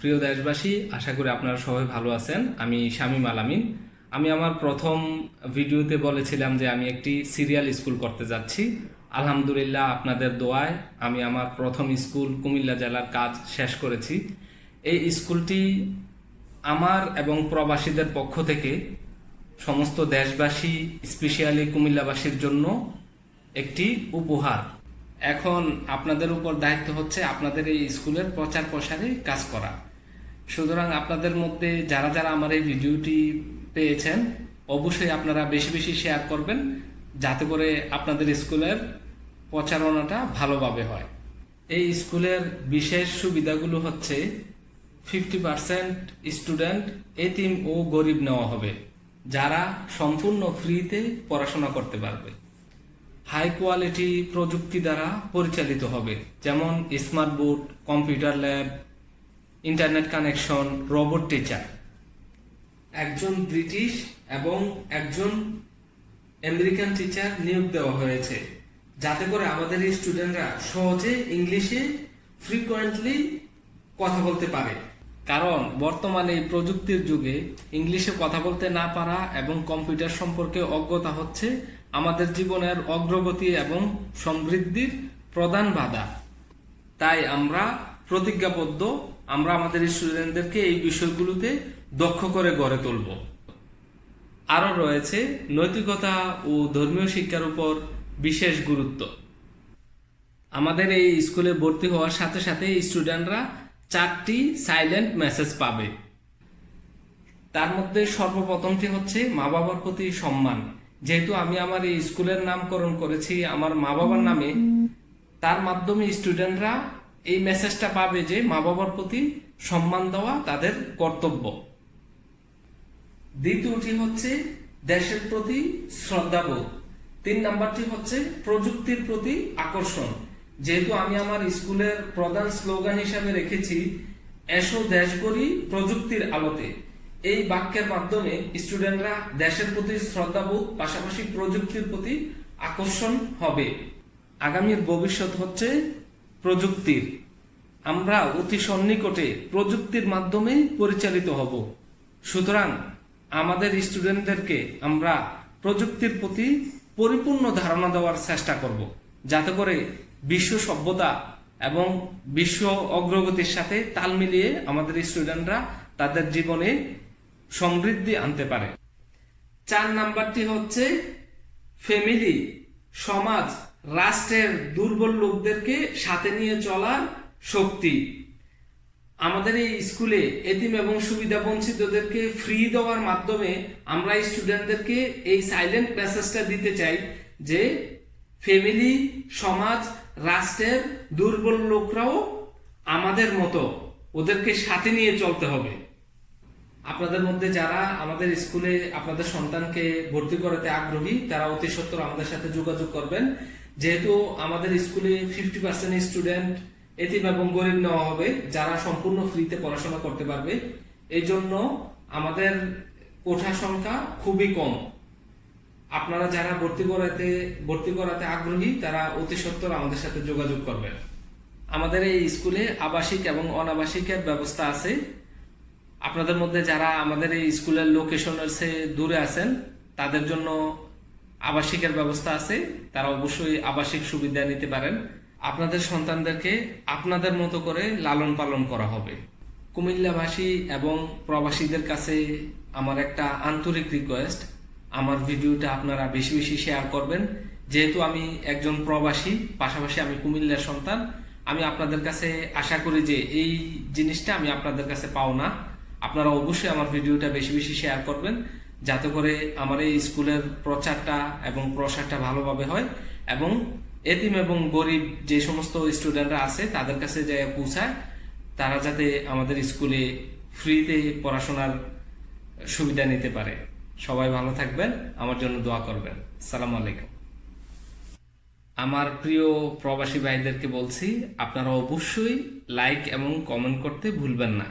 প্রিয় দেশবাসী, আশা করি আপনারা সবাই ভালো আছেন। আমি শামীম আলামিন। আমি আমার প্রথম ভিডিওতে বলেছিলাম যে আমি একটি সিরিয়াল স্কুল করতে যাচ্ছি। আলহামদুলিল্লাহ, আপনাদের দোয়ায় আমি আমার প্রথম স্কুল কুমিল্লা জেলার কাজ শেষ করেছি। এই স্কুলটি আমার এবং প্রবাসীদের পক্ষ থেকে সমস্ত দেশবাসী, স্পেশালি কুমিল্লাবাসীর জন্য একটি উপহার। এখন আপনাদের উপর দায়িত্ব হচ্ছে আপনাদের এই স্কুলের প্রচার প্রসারে কাজ করা। সুতরাং আপনাদের মধ্যে যারা যারা আমার এই ভিডিওটি পেয়েছেন, অবশ্যই আপনারা বেশি বেশি শেয়ার করবেন, যাতে করে আপনাদের স্কুলের প্রচারণাটা ভালোভাবে হয়। এই স্কুলের বিশেষ সুবিধাগুলো হচ্ছে 50% স্টুডেন্ট এতিম ও গরিব নেওয়া হবে, যারা সম্পূর্ণ ফ্রিতে পড়াশোনা করতে পারবে। হাই কোয়ালিটি প্রযুক্তি দ্বারা পরিচালিত হবে, যেমন smart board, computer lab, internet connection, robot teacher. একজন ব্রিটিশ এবং একজন আমেরিকান টিচার নিয়োগ দেওয়া হয়েছে, যাতে করে আমাদের এই স্টুডেন্টরা সহজে ইংলিশে ফ্রিকোয়েন্টলি কথা বলতে পারে। কারণ বর্তমানে এই প্রযুক্তির যুগে ইংলিশে কথা বলতে না পারা এবং কম্পিউটার সম্পর্কে অজ্ঞতা হচ্ছে আমাদের জীবনের অগ্রগতি এবং সমৃদ্ধির প্রধান বাধা। তাই আমরা প্রতিজ্ঞাবদ্ধ, আমরা আমাদের স্টুডেন্টদেরকে এই বিষয়গুলোতে দক্ষ করে গড়ে তুলব। আরও রয়েছে নৈতিকতা ও ধর্মীয় শিক্ষার উপর বিশেষ গুরুত্ব। আমাদের এই স্কুলে ভর্তি হওয়ার সাথে সাথে স্টুডেন্টরা 4টি সাইলেন্ট মেসেজ পাবে। তার মধ্যে সর্বপ্রথমটি হচ্ছে মা বাবার প্রতি সম্মান। যেহেতু আমি আমার এই স্কুলের নামকরণ করেছি আমার মা বাবার নামে, তার মাধ্যমে স্টুডেন্টরা এই মেসেজটা পাবে যে মা বাবার প্রতি সম্মান দেওয়া তাদের কর্তব্য। দ্বিতীয়টি হচ্ছে দেশের প্রতি শ্রদ্ধাবোধ। 3 নাম্বারটি হচ্ছে প্রযুক্তির প্রতি আকর্ষণ। যেহেতু আমি আমার স্কুলের প্রধান স্লোগান হিসাবে রেখেছি এসো দেশ গড়ি প্রযুক্তির আলোতে, এই বাক্যের মাধ্যমে স্টুডেন্টরা দেশের প্রতি শ্রদ্ধাবোধ পাশাপাশি প্রযুক্তির প্রতি আকর্ষণ হবে। আগামীর ভবিষ্যৎ হচ্ছে প্রযুক্তির। আমরা অতি সন্নিকটে প্রযুক্তির মাধ্যমে পরিচালিত হব। সুতরাং আমাদের স্টুডেন্টদেরকে আমরা প্রযুক্তির প্রতি পরিপূর্ণ ধারণা দেওয়ার চেষ্টা করব, যাতে করে বিশ্ব সভ্যতা এবং বিশ্ব অগ্রগতির সাথে তাল মিলিয়ে আমাদের স্টুডেন্টরা তাদের জীবনে সমৃদ্ধি আনতে পারে। 4 নাম্বারটি হচ্ছে ফ্যামিলি, সমাজ, রাষ্ট্রের দুর্বল লোকদেরকে সাথে নিয়ে চলার শক্তি। আমাদের এই স্কুলে এতিম এবং সুবিধা বঞ্চিতদেরকে ফ্রি দেওয়ার মাধ্যমে আমরা স্টুডেন্টদেরকে এই সাইলেন্ট মেসেজটা দিতে চাই যে ফ্যামিলি, সমাজ, রাষ্ট্রের দুর্বল লোকরাও আমাদের মতো, ওদেরকে সাথে নিয়ে চলতে হবে। আপনাদের মধ্যে যারা আমাদের স্কুলে আপনাদের সন্তানকে ভর্তি করাতে আগ্রহী, তারা অতি সত্বর আমাদের সাথে যোগাযোগ করবেন। যেহেতু আমাদের স্কুলে 50% স্টুডেন্ট এতিম এবং গরিব নেওয়া হবে, যারা সম্পূর্ণ ফ্রিতে পড়াশোনা করতে পারবে। এই জন্য আমাদের কোঠা সংখ্যা খুবই কম। আপনারা যারা ভর্তি করাতে আগ্রহী, তারা অতি সত্বর আমাদের সাথে যোগাযোগ করবেন। আমাদের এই স্কুলে আবাসিক এবং অনাবাসিকের ব্যবস্থা আছে। আপনাদের মধ্যে যারা আমাদের এই স্কুলের লোকেশনের চেয়ে দূরে আছেন, তাদের জন্য আবাসিকের ব্যবস্থা আছে, তারা অবশ্যই আবাসিক সুবিধা নিতে পারেন। আপনাদের সন্তানদেরকে আপনাদের মতো করে লালন পালন করা হবে। কুমিল্লাবাসী এবং প্রবাসীদের কাছে আমার একটা আন্তরিক রিকোয়েস্ট, আমার ভিডিওটা আপনারা বেশি বেশি শেয়ার করবেন। যেহেতু আমি একজন প্রবাসী, পাশাপাশি আমি কুমিল্লার সন্তান, আমি আপনাদের কাছে আশা করি যে এই জিনিসটা আমি আপনাদের কাছে পাও না। আপনারা অবশ্যই আমার ভিডিওটা বেশি বেশি শেয়ার করবেন, যাতে করে আমার এই স্কুলের প্রচারটা এবং প্রসারটা ভালোভাবে হয় এবং এতিম এবং গরিব যে সমস্ত স্টুডেন্টরা আছে তাদের কাছে যে পৌঁছায়, তারা যাতে আমাদের স্কুলে ফ্রিতে পড়াশোনার সুবিধা নিতে পারে। সবাই ভালো থাকবেন, আমার জন্য দোয়া করবেন। আসসালামু আলাইকুম। আমার প্রিয় প্রবাসী ভাইদেরকে বলছি, আপনারা অবশ্যই লাইক এবং কমেন্ট করতে ভুলবেন না।